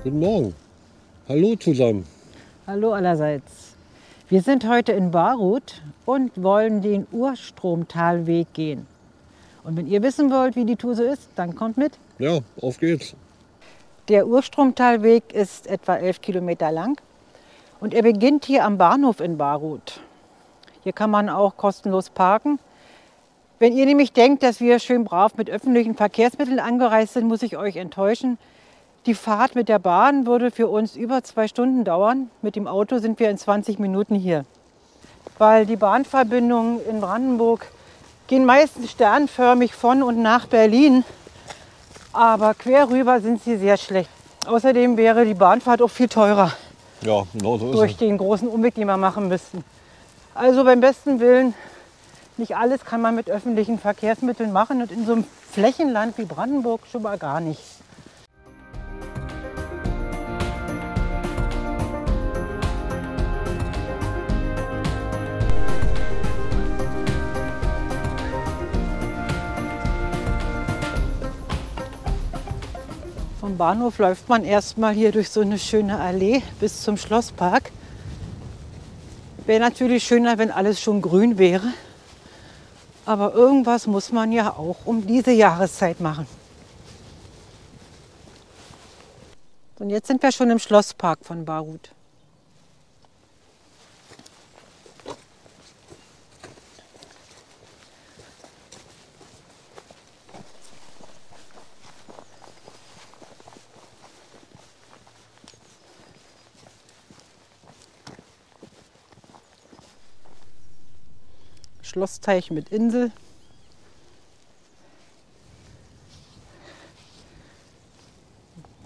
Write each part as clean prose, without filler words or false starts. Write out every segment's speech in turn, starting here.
Guten Morgen. Hallo zusammen. Hallo allerseits. Wir sind heute in Baruth und wollen den Urstromtalweg gehen. Und wenn ihr wissen wollt, wie die Tour so ist, dann kommt mit. Ja, auf geht's. Der Urstromtalweg ist etwa 11 Kilometer lang und er beginnt hier am Bahnhof in Baruth. Hier kann man auch kostenlos parken. Wenn ihr nämlich denkt, dass wir schön brav mit öffentlichen Verkehrsmitteln angereist sind, muss ich euch enttäuschen. Die Fahrt mit der Bahn würde für uns über 2 Stunden dauern. Mit dem Auto sind wir in 20 Minuten hier. Weil die Bahnverbindungen in Brandenburg gehen meistens sternförmig von und nach Berlin. Aber quer rüber sind sie sehr schlecht. Außerdem wäre die Bahnfahrt auch viel teurer. Ja, genau so ist Durch es. den großen Umweg, den wir machen müssten. Also beim besten Willen, nicht alles kann man mit öffentlichen Verkehrsmitteln machen. Und in so einem Flächenland wie Brandenburg schon mal gar nicht. Vom Bahnhof läuft man erstmal hier durch so eine schöne Allee bis zum Schlosspark. Wäre natürlich schöner, wenn alles schon grün wäre. Aber irgendwas muss man ja auch um diese Jahreszeit machen. Und jetzt sind wir schon im Schlosspark von Baruth. Schlossteich mit Insel.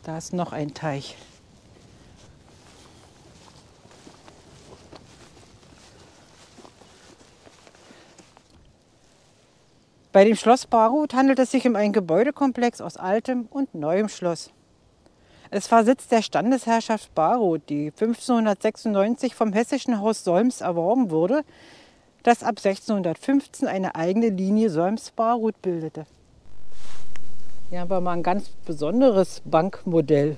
Da ist noch ein Teich. Bei dem Schloss Baruth handelt es sich um einen Gebäudekomplex aus altem und neuem Schloss. Es war Sitz der Standesherrschaft Baruth, die 1596 vom hessischen Haus Solms erworben wurde, das ab 1615 eine eigene Linie Solms-Baruth bildete. Hier haben wir mal ein ganz besonderes Bankmodell.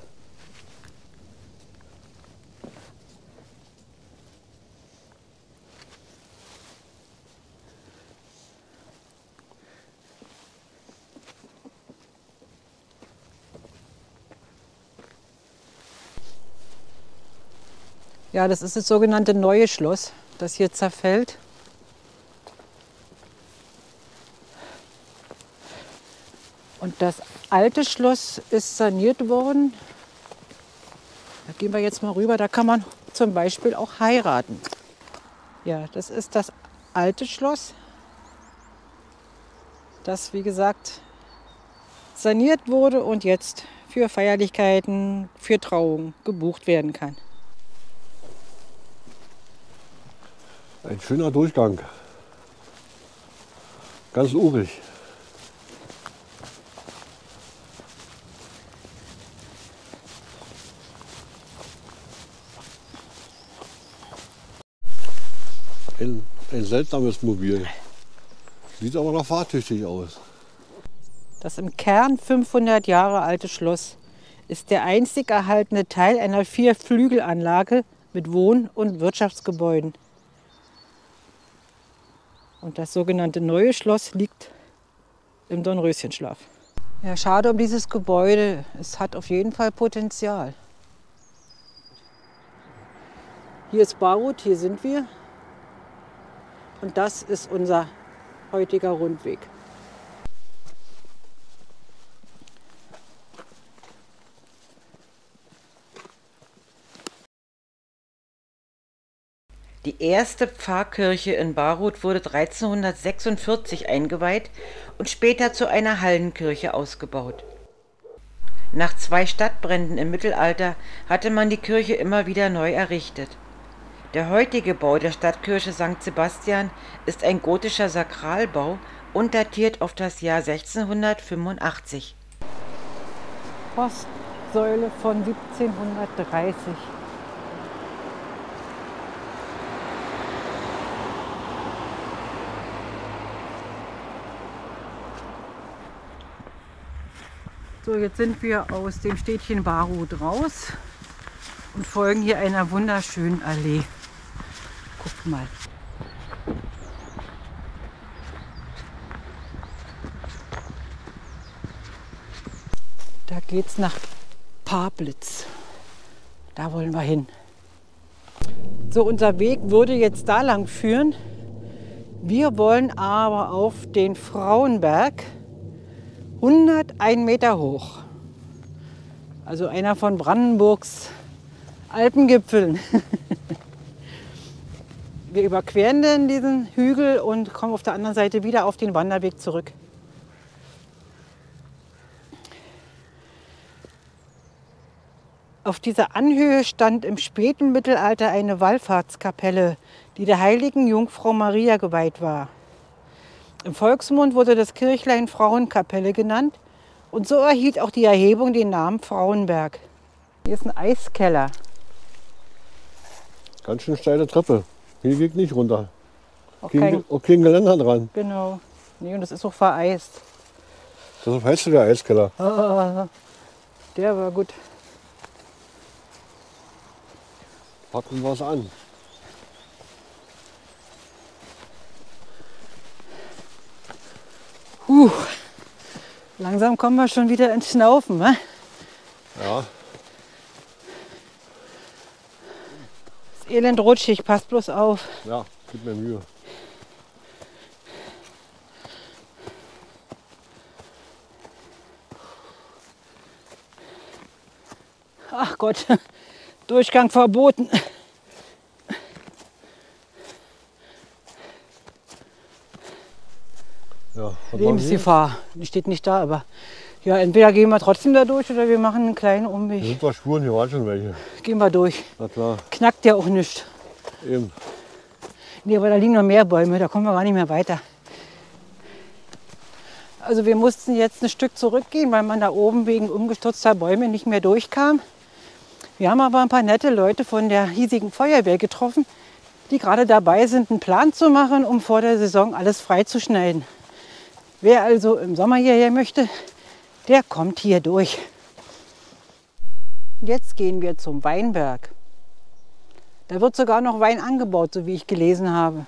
Ja, das ist das sogenannte Neue Schloss, das hier zerfällt. Und das alte Schloss ist saniert worden. Da gehen wir jetzt mal rüber, da kann man zum Beispiel auch heiraten. Ja, das ist das alte Schloss, das wie gesagt saniert wurde und jetzt für Feierlichkeiten, für Trauungen gebucht werden kann. Ein schöner Durchgang. Ganz urig. Ein seltsames Mobil. Sieht aber noch fahrtüchtig aus. Das im Kern 500 Jahre alte Schloss ist der einzig erhaltene Teil einer 4-Flügelanlage mit Wohn- und Wirtschaftsgebäuden. Und das sogenannte Neue Schloss liegt im Dornröschenschlaf. Ja, schade um dieses Gebäude. Es hat auf jeden Fall Potenzial. Hier ist Baruth, hier sind wir. Und das ist unser heutiger Rundweg. Die erste Pfarrkirche in Baruth wurde 1346 eingeweiht und später zu einer Hallenkirche ausgebaut. Nach 2 Stadtbränden im Mittelalter hatte man die Kirche immer wieder neu errichtet. Der heutige Bau der Stadtkirche St. Sebastian ist ein gotischer Sakralbau und datiert auf das Jahr 1685. Postsäule von 1730. So, jetzt sind wir aus dem Städtchen Baruth raus und folgen hier einer wunderschönen Allee. Guck mal. Da geht's nach Pablitz. Da wollen wir hin. So, unser Weg würde jetzt da lang führen. Wir wollen aber auf den Frauenberg, 101 Meter hoch. Also einer von Brandenburgs Alpengipfeln. Wir überqueren dann diesen Hügel und kommen auf der anderen Seite wieder auf den Wanderweg zurück. Auf dieser Anhöhe stand im späten Mittelalter eine Wallfahrtskapelle, die der heiligen Jungfrau Maria geweiht war. Im Volksmund wurde das Kirchlein Frauenkapelle genannt und so erhielt auch die Erhebung den Namen Frauenberg. Hier ist ein Eiskeller. Ganz schön steile Treppe. Hier geht nicht runter. Auch kein Geländer dran. Genau. Nee, und es ist auch vereist. Deshalb heißt der Eiskeller. Ah, der war gut. Packen wir es an. Langsam kommen wir schon wieder ins Schnaufen, ne? Ja. Das Elend rutschig, passt bloß auf. Ja, gib mir Mühe. Ach Gott, Durchgang verboten. Ja, Lebensgefahr, die steht nicht da, aber ja, entweder gehen wir trotzdem da durch oder wir machen einen kleinen Umweg. Hier sind wir Spuren, hier waren schon welche. Gehen wir durch. Na klar. Knackt ja auch nicht. Eben. Nee, aber da liegen noch mehr Bäume, da kommen wir gar nicht mehr weiter. Also wir mussten jetzt ein Stück zurückgehen, weil man da oben wegen umgestürzter Bäume nicht mehr durchkam. Wir haben aber ein paar nette Leute von der hiesigen Feuerwehr getroffen, die gerade dabei sind, einen Plan zu machen, um vor der Saison alles freizuschneiden. Wer also im Sommer hierher möchte, der kommt hier durch. Jetzt gehen wir zum Weinberg. Da wird sogar noch Wein angebaut, so wie ich gelesen habe.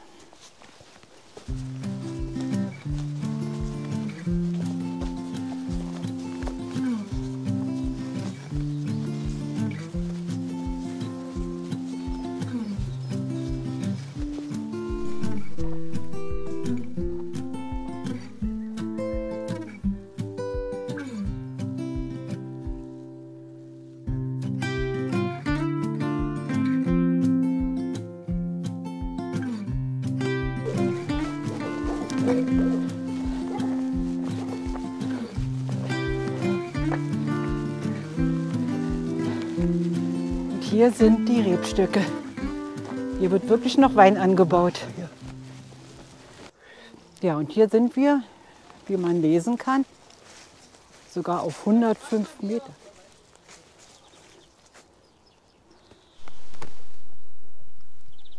Hier sind die Rebstöcke. Hier wird wirklich noch Wein angebaut. Ja, und hier sind wir, wie man lesen kann, sogar auf 105 Meter.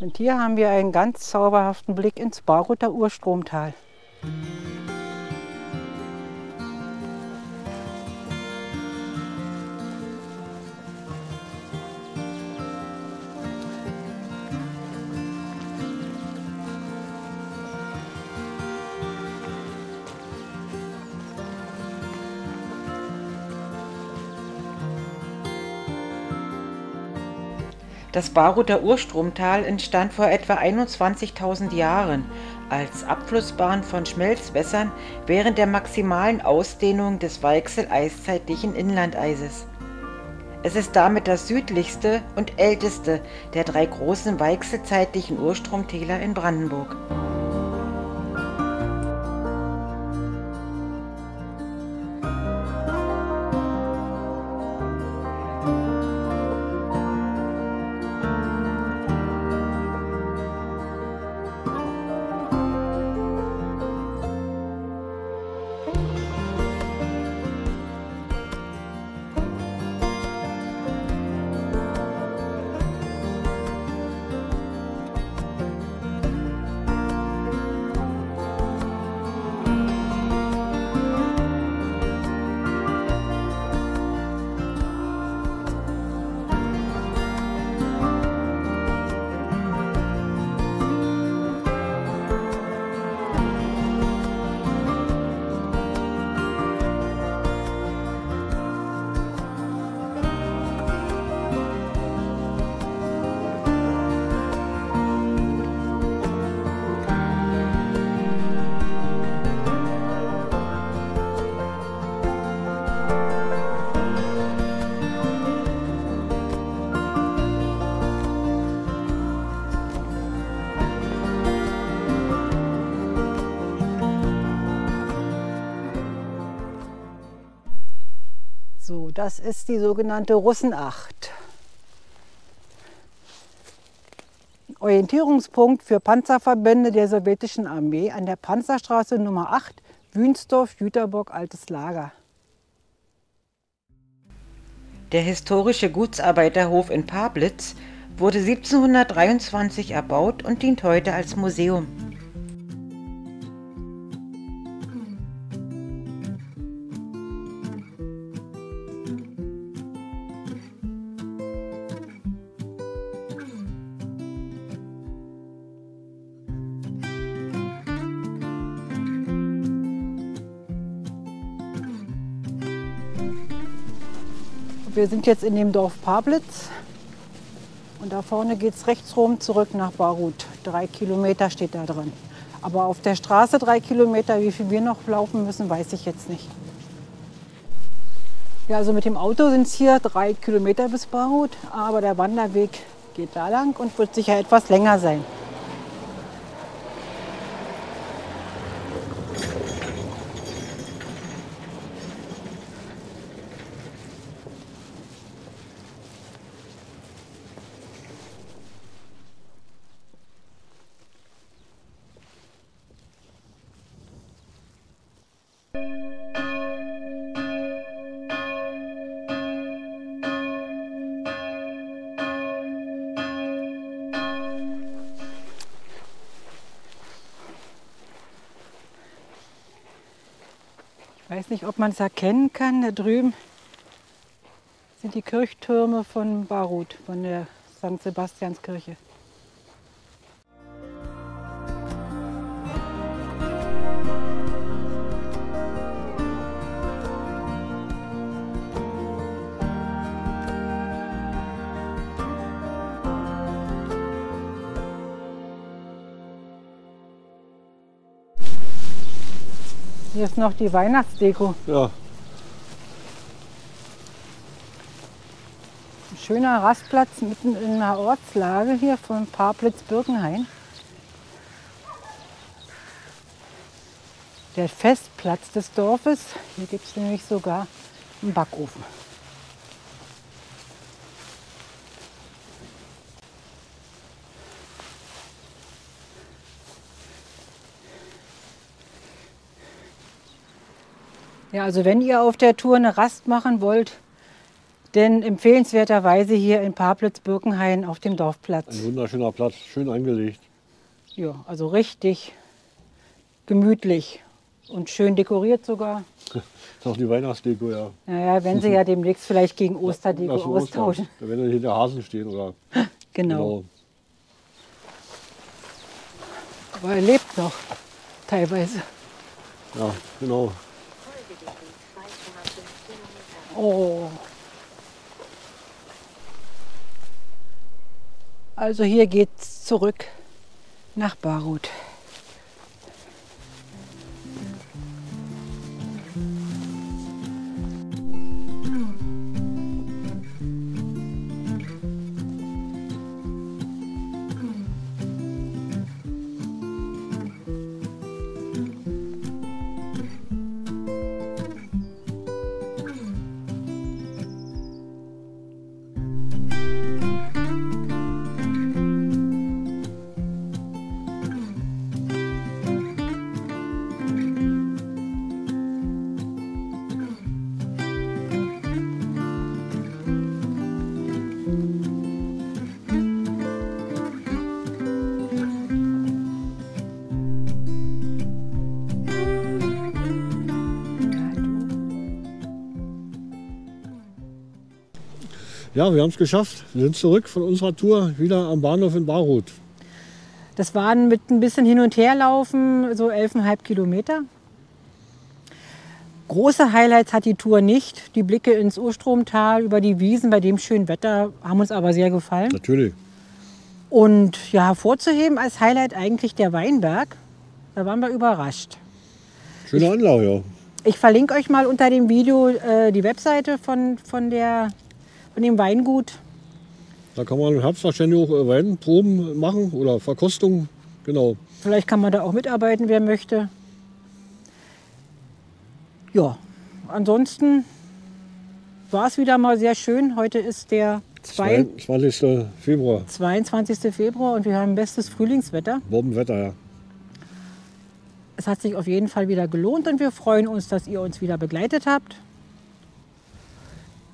Und hier haben wir einen ganz zauberhaften Blick ins Baruther Urstromtal. Das Baruther Urstromtal entstand vor etwa 21.000 Jahren als Abflussbahn von Schmelzwässern während der maximalen Ausdehnung des Weichsel-eiszeitlichen Inlandeises. Es ist damit das südlichste und älteste der 3 großen weichselzeitlichen Urstromtäler in Brandenburg. das ist die sogenannte Russenacht. Orientierungspunkt für Panzerverbände der sowjetischen Armee an der Panzerstraße Nummer 8, Wünsdorf-Jüterbock, Altes Lager. Der historische Gutsarbeiterhof in Pablitz wurde 1723 erbaut und dient heute als Museum. Wir sind jetzt in dem Dorf Pablitz und da vorne geht es rechts rum zurück nach Baruth. 3 Kilometer steht da drin. Aber auf der Straße 3 Kilometer, wie viel wir noch laufen müssen, weiß ich jetzt nicht. Ja, also mit dem Auto sind es hier 3 Kilometer bis Baruth, aber der Wanderweg geht da lang und wird sicher etwas länger sein. Ich weiß nicht, ob man es erkennen kann. Da drüben sind die Kirchtürme von Baruth, von der St. Sebastianskirche. Hier ist noch die Weihnachtsdeko. Ja. Ein schöner Rastplatz mitten in einer Ortslage hier von Pablitz-Birkenhain. Der Festplatz des Dorfes. Hier gibt es nämlich sogar einen Backofen. Ja, also wenn ihr auf der Tour eine Rast machen wollt, dann empfehlenswerterweise hier in Pablitz-Birkenhain auf dem Dorfplatz. Ein wunderschöner Platz, schön angelegt. Ja, also richtig gemütlich und schön dekoriert sogar. Das ist auch die Weihnachtsdeko, ja. Naja, wenn sie ja demnächst vielleicht gegen Osterdeko Das ist austauschen. Da werden dann hier der Hasen stehen, oder? Genau. Aber er lebt noch, teilweise. Ja, genau. Oh. Also hier geht's zurück nach Baruth. Ja, wir haben es geschafft. Wir sind zurück von unserer Tour wieder am Bahnhof in Baruth. Das waren mit ein bisschen Hin- und Herlaufen so 11,5 Kilometer. Große Highlights hat die Tour nicht. Die Blicke ins Urstromtal über die Wiesen bei dem schönen Wetter haben uns aber sehr gefallen. Natürlich. Und ja, hervorzuheben als Highlight eigentlich der Weinberg. Da waren wir überrascht. Schöne Anlage, ja. Ich verlinke euch mal unter dem Video die Webseite von dem Weingut. Da kann man selbstverständlich auch Weinproben machen oder Verkostungen. Genau. Vielleicht kann man da auch mitarbeiten, wer möchte. Ja, ansonsten war es wieder mal sehr schön. Heute ist der 22. Februar. 22. Februar und wir haben bestes Frühlingswetter. Bombenwetter, ja. Es hat sich auf jeden Fall wieder gelohnt und wir freuen uns, dass ihr uns wieder begleitet habt.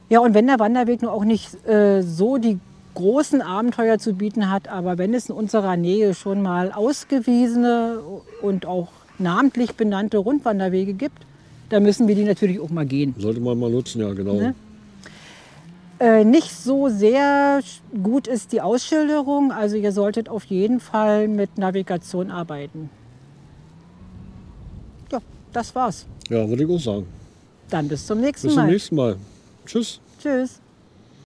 Ja, und wenn der Wanderweg nur auch nicht so die großen Abenteuer zu bieten hat, aber wenn es in unserer Nähe schon mal ausgewiesene und auch namentlich benannte Rundwanderwege gibt, dann müssen wir die natürlich auch mal gehen. Sollte man mal nutzen, ja, genau. Ne? Nicht so sehr gut ist die Ausschilderung, also ihr solltet auf jeden Fall mit Navigation arbeiten. Ja, das war's. Ja, würde ich auch sagen. Dann bis zum nächsten Bis zum Mal. nächsten Mal. Tschüss. Tschüss.